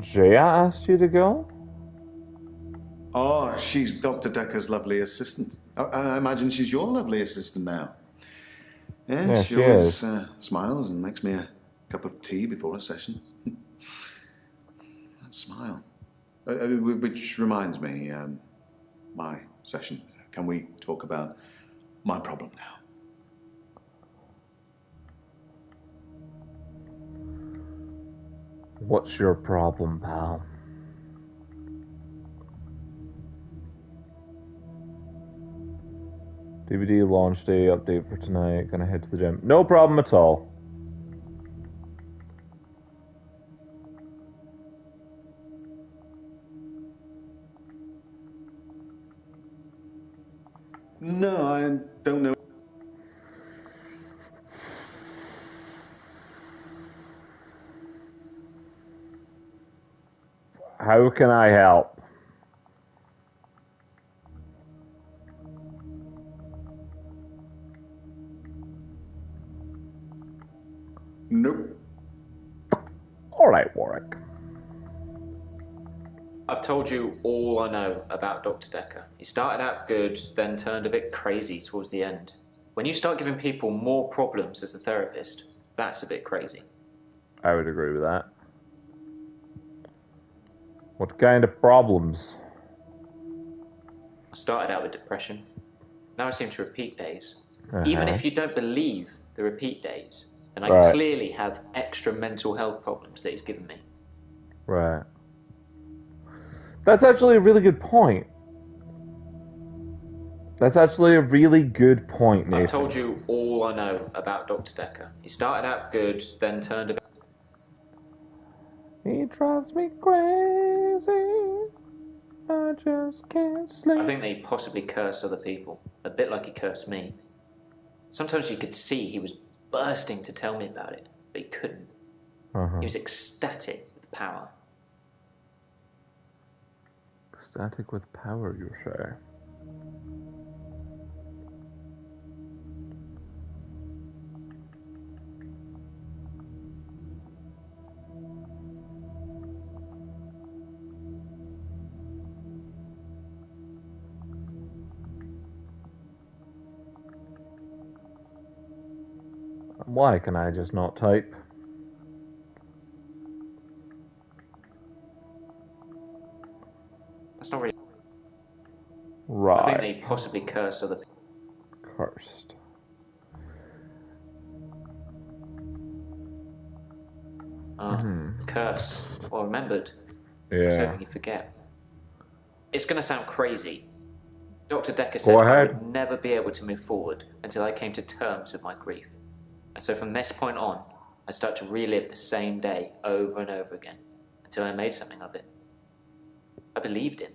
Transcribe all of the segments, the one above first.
Jaya asked you to go? Oh, she's Dr. Decker's lovely assistant. I imagine she's your lovely assistant now. Yeah, Yeah, she she always is. smiles and makes me a cup of tea before a session. Smile. Which reminds me, my session. Can we talk about my problem now? What's your problem, pal? DVD launch day update for tonight. Gonna head to the gym. No problem at all. No, I don't know. How can I help? Nope. Alright, Warwick. I've told you all I know about Dr. Decker. He started out good, then turned a bit crazy towards the end. When you start giving people more problems as a therapist, that's a bit crazy. I would agree with that. What kind of problems? I started out with depression. Now I seem to repeat days. Even if you don't believe the repeat days, then I clearly have extra mental health problems that he's given me. Right. That's actually a really good point. That's actually a really good point, Nathan. I've told you all I know about Dr. Decker. He started out good, then turned a bit... He drives me crazy. I just can't sleep. I think that he possibly cursed other people, a bit like he cursed me. Sometimes you could see he was bursting to tell me about it, but he couldn't. He was ecstatic with power. Ecstatic with power, you say? Why can I just not type? That's not really... Right. I think that he possibly cursed other people. Cursed. Curse. Or remembered. Yeah. I was hoping you'd forget. It's going to sound crazy. Dr. Decker said I would never be able to move forward until I came to terms with my grief. And so from this point on, I start to relive the same day over and over again until I made something of it. I believed him.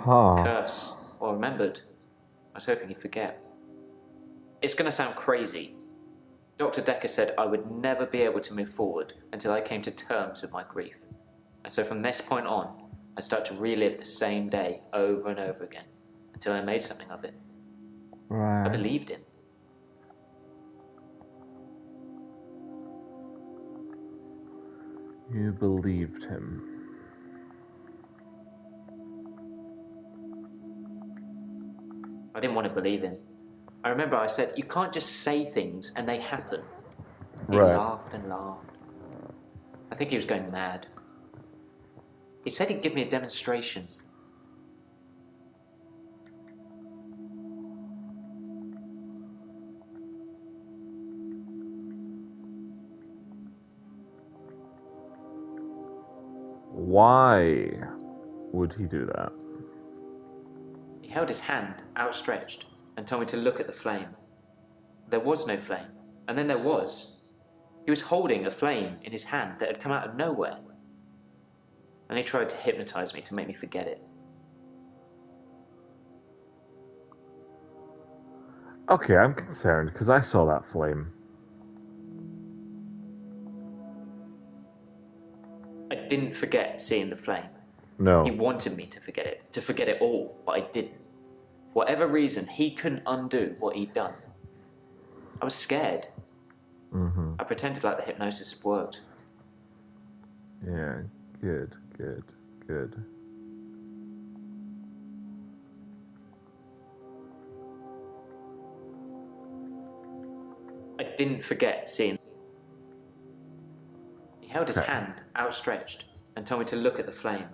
Curse. Or remembered. I was hoping you'd forget. It's going to sound crazy. Dr. Decker said I would never be able to move forward until I came to terms with my grief. And so from this point on, I start to relive the same day over and over again until I made something of it. Right. I believed him. You believed him. I didn't want to believe him. I remember I said, you can't just say things and they happen. He laughed and laughed. I think he was going mad. He said he'd give me a demonstration. Why would he do that? He held his hand outstretched and told me to look at the flame. There was no flame, and then there was. He was holding a flame in his hand that had come out of nowhere. And he tried to hypnotize me to make me forget it. Okay, I'm concerned because I saw that flame. I didn't forget seeing the flame. No. He wanted me to forget it all, but I didn't. For whatever reason, he couldn't undo what he'd done. I was scared. Mm-hmm. I pretended like the hypnosis had worked. Yeah, good. I didn't forget seeing. He held his Okay. hand outstretched and told me to look at the flame.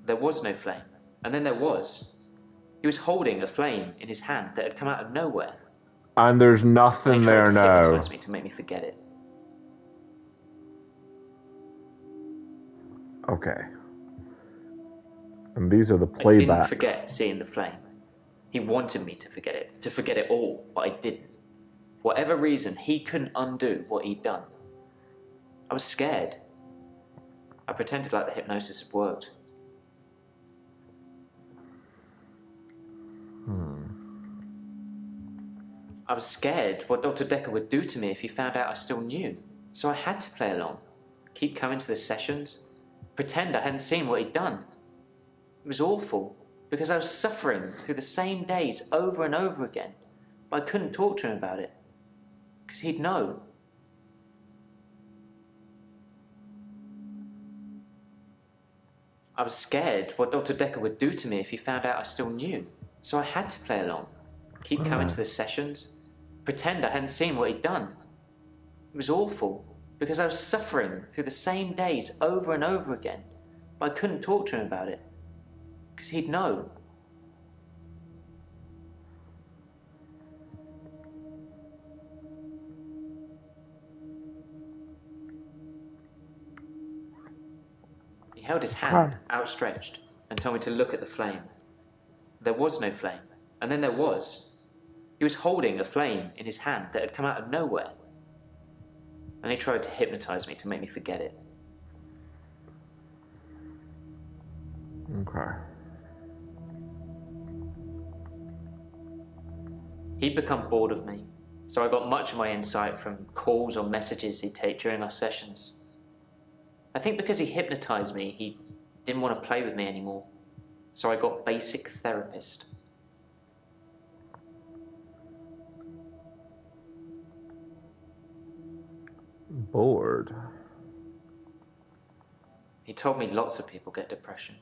There was no flame, and then there was. He was holding a flame in his hand that had come out of nowhere. And there's And nothing he tried there to now. hypnotize me to make me forget it. Okay. And these are the I didn't playbacks. forget seeing the flame. He wanted me to forget it all, but I didn't. For whatever reason, he couldn't undo what he'd done. I was scared. I pretended like the hypnosis had worked. I was scared what Dr. Decker would do to me if he found out I still knew. So I had to play along. Keep coming to the sessions. Pretend I hadn't seen what he'd done. It was awful, because I was suffering through the same days over and over again. But I couldn't talk to him about it, because he'd know. I was scared what Dr. Decker would do to me if he found out I still knew. So I had to play along. Keep coming to the sessions. Pretend I hadn't seen what he'd done. It was awful, because I was suffering through the same days over and over again. But I couldn't talk to him about it, because he'd know. He held his hand outstretched and told me to look at the flame. There was no flame, and then there was. He was holding a flame in his hand that had come out of nowhere. And he tried to hypnotize me to make me forget it. Okay. He'd become bored of me, so I got much of my insight from calls or messages he'd take during our sessions. I think because he hypnotized me, he didn't want to play with me anymore, so I got basic therapist. Bored. He told me lots of people get depression.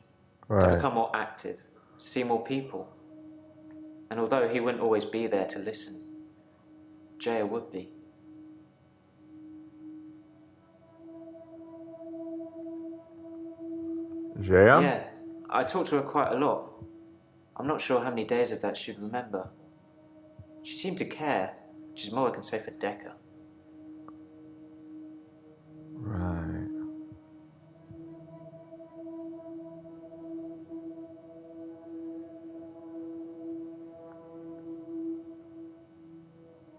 To Right. become more active, see more people. And although he wouldn't always be there to listen, Jaya would be. Jaya? Yeah, I talked to her quite a lot. I'm not sure how many days of that she'd remember. She seemed to care, which is more I can say for Decker. Right.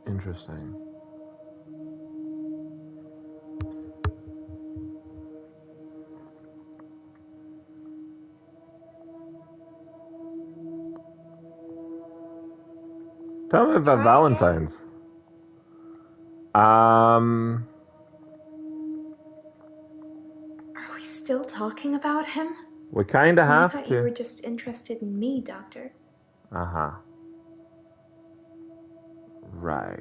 Interesting. Tell me about Try Valentine's. Are we still talking about him? We kind of I have thought you were to. just interested in me, Doctor. Uh-huh. Right.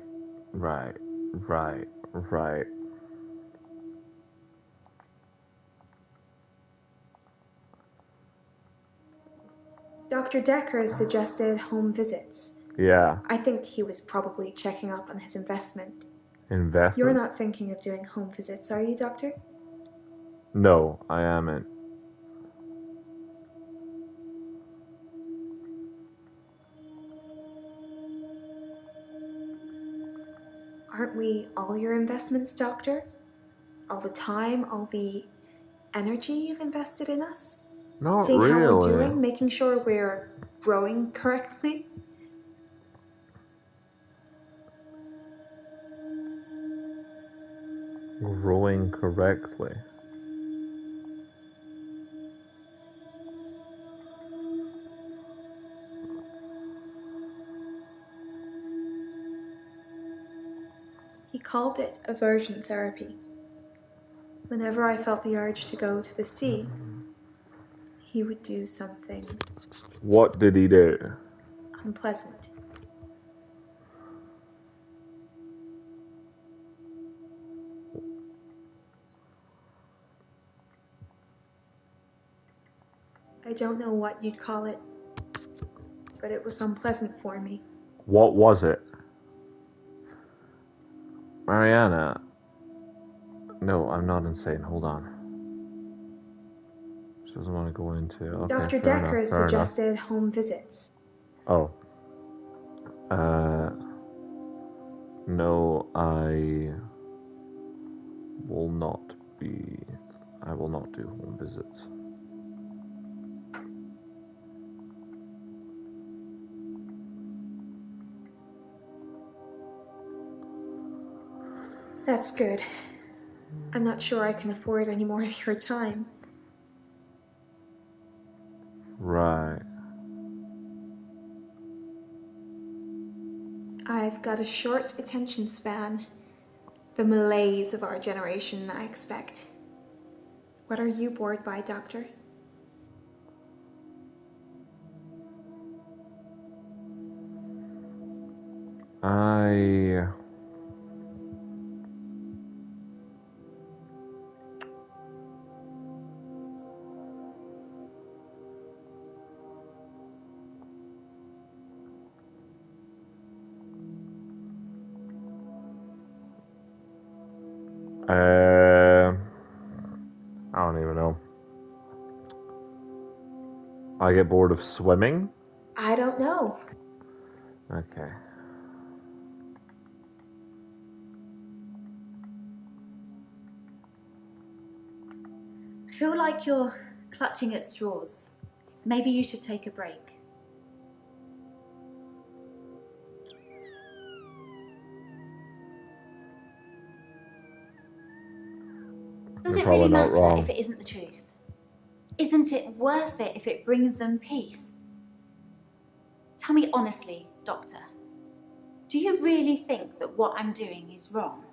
Dr. Decker suggested home visits. Yeah. I think he was probably checking up on his investment. Investment? You're not thinking of doing home visits, are you, Doctor? No, I haven't. Aren't we all your investments, Doctor? All the time, all the energy you've invested in us? Not Seeing how we're really. doing, making sure we're growing correctly? Growing correctly. He called it aversion therapy. Whenever I felt the urge to go to the sea, he would do something What did he do? unpleasant. I don't know what you'd call it, but it was unpleasant for me. What was it? Mariana. No, I'm not insane. Hold on. She doesn't want to go into... Okay, Dr. fair Decker enough, fair enough. suggested home visits. Oh. No, I will not do home visits. That's good. I'm not sure I can afford any more of your time. Right. I've got a short attention span. The malaise of our generation, I expect. What are you bored by, Doctor? I don't even know. I get bored of swimming? I don't know. Okay. I feel like you're clutching at straws. Maybe you should take a break. Does You're it really probably not matter wrong. if it isn't the truth? Isn't it worth it if it brings them peace? Tell me honestly, Doctor, do you really think that what I'm doing is wrong?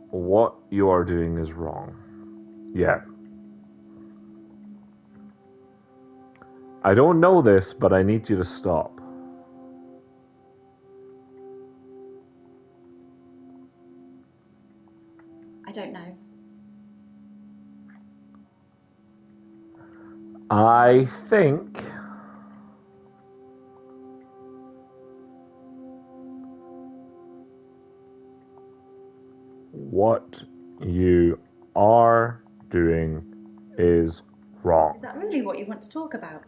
What you are doing is wrong. Yeah. I don't know this, but I need you to stop. I don't know. I think what you are doing is wrong. Is that really what you want to talk about?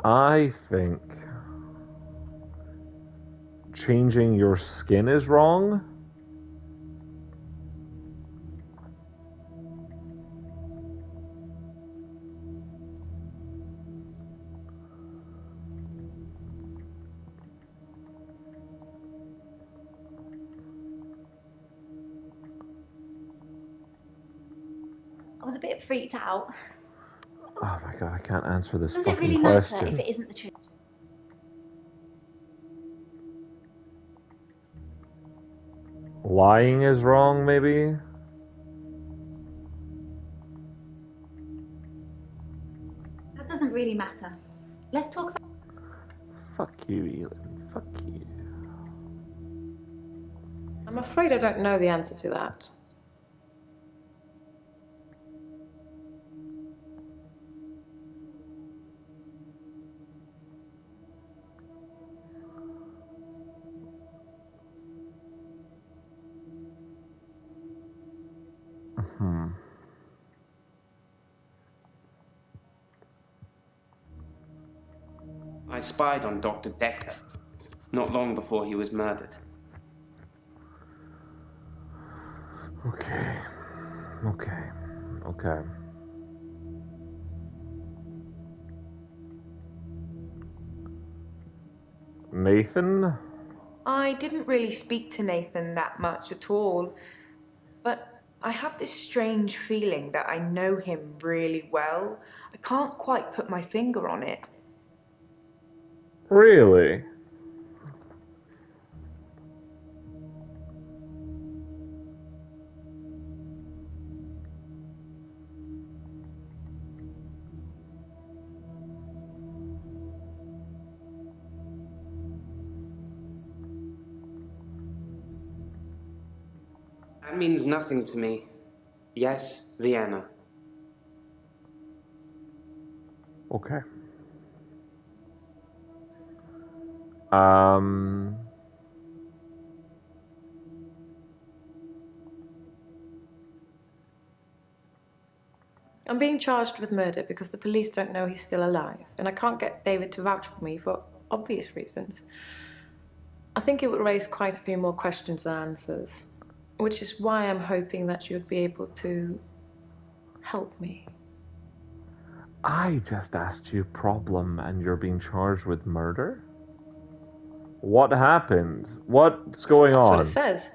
I think changing your skin is wrong. I was a bit freaked out. Oh my god, I can't answer this Does it fucking really question. matter if it isn't the truth? Lying is wrong, maybe? That doesn't really matter. Let's talk about... Fuck you, Elin. Fuck you. I'm afraid I don't know the answer to that. I spied on Dr. Decker not long before he was murdered. Okay. Nathan? I didn't really speak to Nathan that much at all, but I have this strange feeling that I know him really well. I can't quite put my finger on it. Really? That means nothing to me. Yes, Vienna. Okay. I'm being charged with murder because the police don't know he's still alive, and I can't get David to vouch for me for obvious reasons. I think it would raise quite a few more questions than answers, which is why I'm hoping that you'd be able to help me. I just asked you a problem and you're being charged with murder? What happened? What's going That's on? what it says.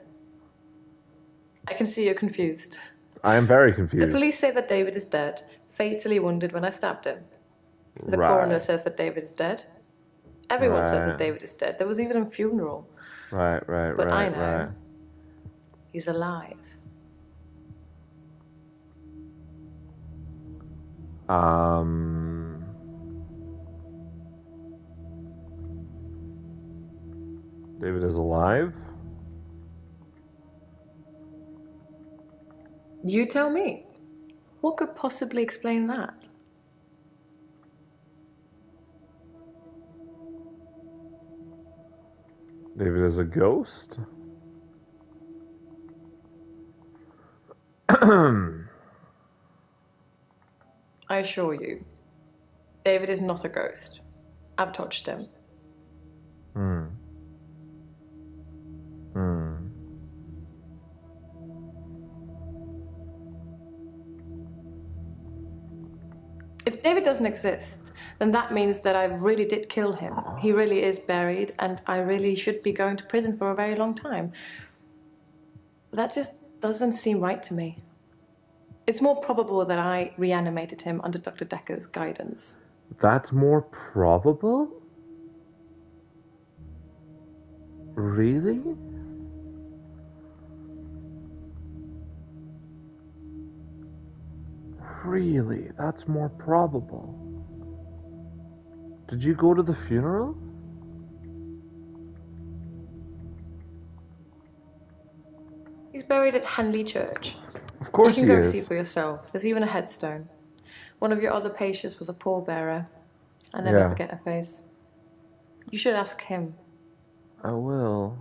I can see you're confused. I am very The confused. police say that David is dead, fatally wounded when I stabbed him. The Right. coroner says that David is dead. Everyone says that Right. David is dead. There was even a funeral. Right, But I right, know right. he's alive. David is alive? You tell me. What could possibly explain that? David is a ghost? I assure you, David is not a ghost. I've touched him. Hmm. If David doesn't exist, then that means that I really did kill him. He really is buried, and I really should be going to prison for a very long time. That just doesn't seem right to me. It's more probable that I reanimated him under Dr. Decker's guidance. That's more probable? Really? Really? That's more probable. Did you go to the funeral? He's buried at Hanley Church. Of course you he can go is. see for yourself. There's even a headstone. One of your other patients was a pallbearer. I never Yeah. forget her face. You should ask him. I will.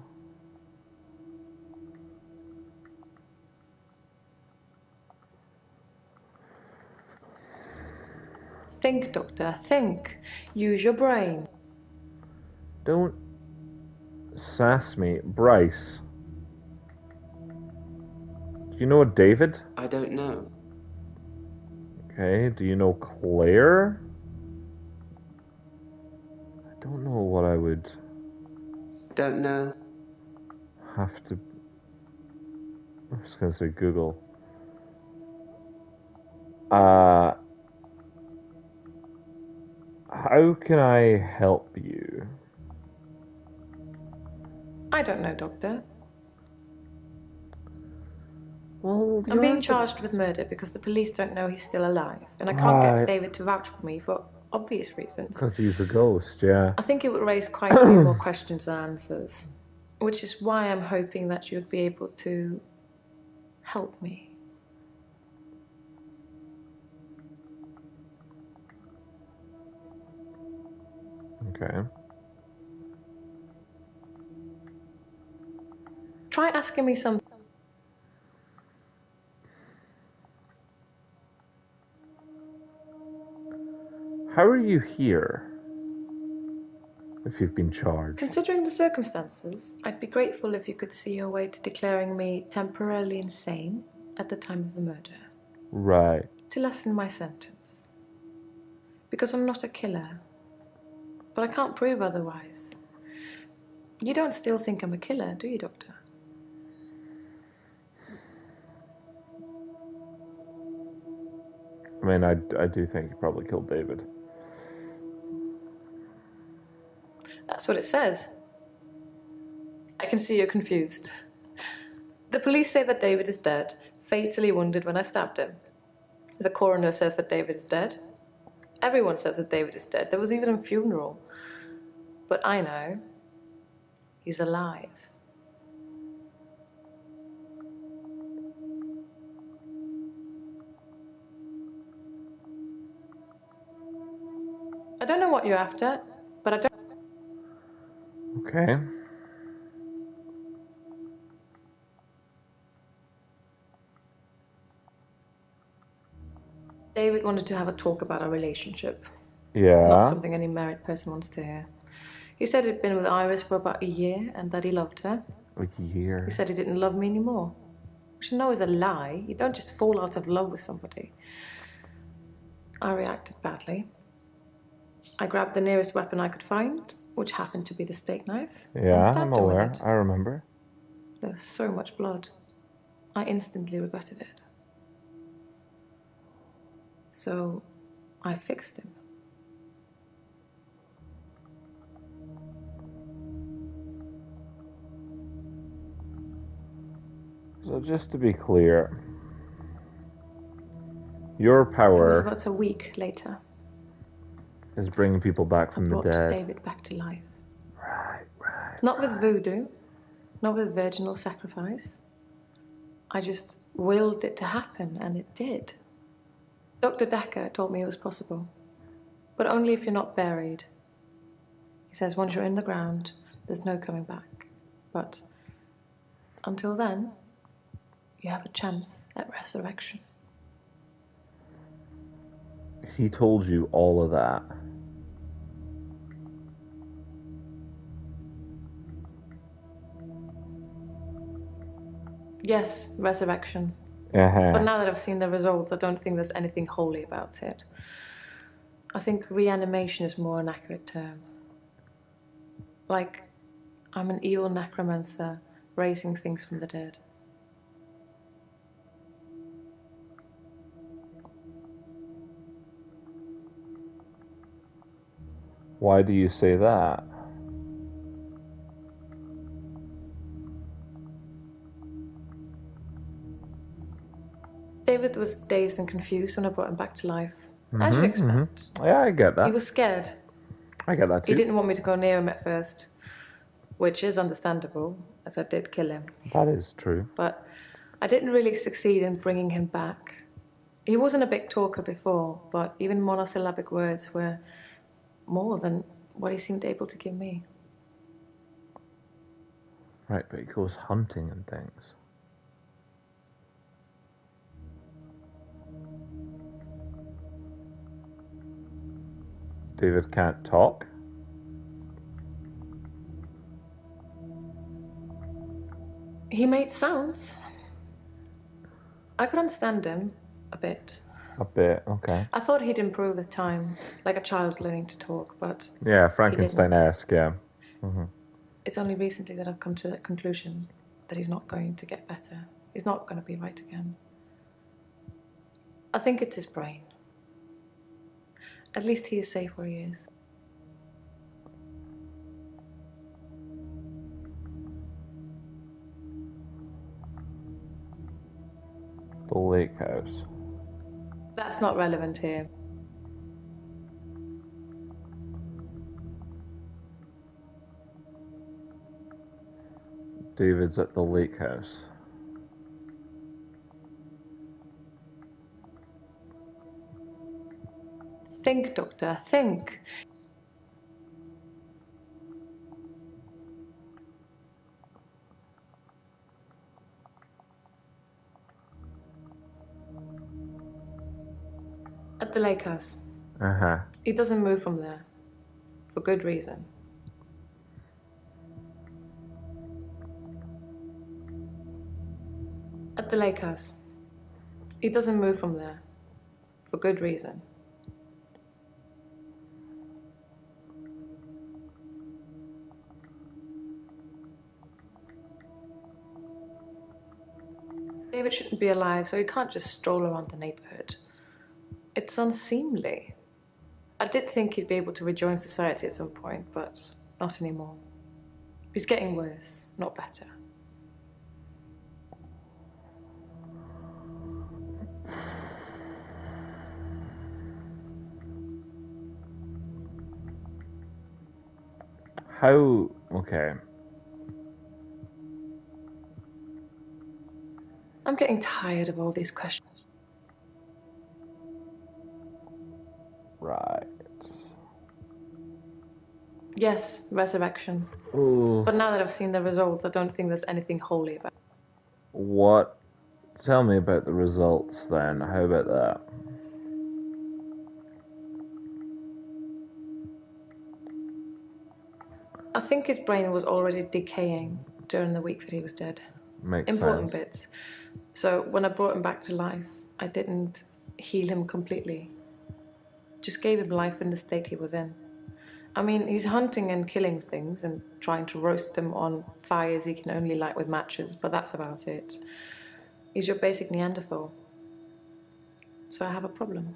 Think, Doctor, think. Use your brain. Don't sass me. Bryce. Do you know a David? I don't know. Okay. Do you know Claire? I don't know what I would Don't know. have to. I was gonna say Google. How can I help you? I don't know, Doctor. Well, I'm being charged with murder because the police don't know he's still alive, and I can't Right. get David to vouch for me for obvious reasons. Because he's a ghost, yeah. I think it would raise quite a few more questions than answers, which is why I'm hoping that you'd be able to help me. Okay. Try asking me something. How are you here? If you've been charged. Considering the circumstances, I'd be grateful if you could see your way to declaring me temporarily insane at the time of the murder, Right. to lessen my sentence. Because I'm not a killer, but I can't prove otherwise. You don't still think I'm a killer, do you, Doctor? I mean, I do think you probably killed David. That's what it says. I can see you're confused. The police say that David is dead, fatally wounded when I stabbed him. The coroner says that David is dead. Everyone says that David is dead. There was even a funeral. But I know he's alive. I don't know what you're after, but I don't... Okay. David wanted to have a talk about our relationship. Yeah. Not something any married person wants to hear. He said he'd been with Iris for about a year and that he loved her. A year. He said he didn't love me anymore. Which I know is a lie. You don't just fall out of love with somebody. I reacted badly. I grabbed the nearest weapon I could find, which happened to be the steak knife. Yeah, and stabbed I'm him with aware. it. I remember. There was so much blood. I instantly regretted it. So I fixed him. So just to be clear, your It was power about a week later. is bringing people back from the Brought dead. David back to life. Right. Not with voodoo, not with virginal sacrifice. I just willed it to happen, and it did. Dr. Decker told me it was possible, but only if you're not buried. He says once you're in the ground, there's no coming back. But until then, you have a chance at resurrection. He told you all of that. Yes, resurrection. Uh-huh. But now that I've seen the results, I don't think there's anything holy about it. I think reanimation is more an accurate term. Like, I'm an evil necromancer raising things from the dead. Why do you say that? David was dazed and confused when I brought him back to life. As you'd expect. Yeah, I get that. He was scared. I get that too. He didn't want me to go near him at first, which is understandable, as I did kill him. That is true. But I didn't really succeed in bringing him back. He wasn't a big talker before, but even monosyllabic words were more than what he seemed able to give me. Right, but he goes hunting and things. David can't talk? He made sounds. I could understand him a bit. A bit, okay. I thought he'd improve with time, like a child learning to talk, but Yeah, Frankenstein-esque, yeah. Mm-hmm. it's only recently that I've come to that conclusion that he's not going to get better. He's not going to be right again. I think it's his brain. At least he is safe where he is. The lake house. That's not relevant here. David's at the lake house. Think, Doctor, think. At the lake house. Uh-huh. He doesn't move from there. For good reason. At the lake house. He doesn't move from there. For good reason. David shouldn't be alive, so he can't just stroll around the neighborhood. It's unseemly. I did think he'd be able to rejoin society at some point, but not anymore. He's getting worse, not better. How? Okay. I'm getting tired of all these questions. Right. Yes, resurrection. Ooh. But now that I've seen the results, I don't think there's anything holy about it. What? Tell me about the results then. How about that? I think his brain was already decaying during the week that he was dead. Makes Important sense. bits. So when I brought him back to life, I didn't heal him completely. Just gave him life in the state he was in. I mean, he's hunting and killing things and trying to roast them on fires he can only light with matches, but that's about it. He's your basic Neanderthal. So I have a problem.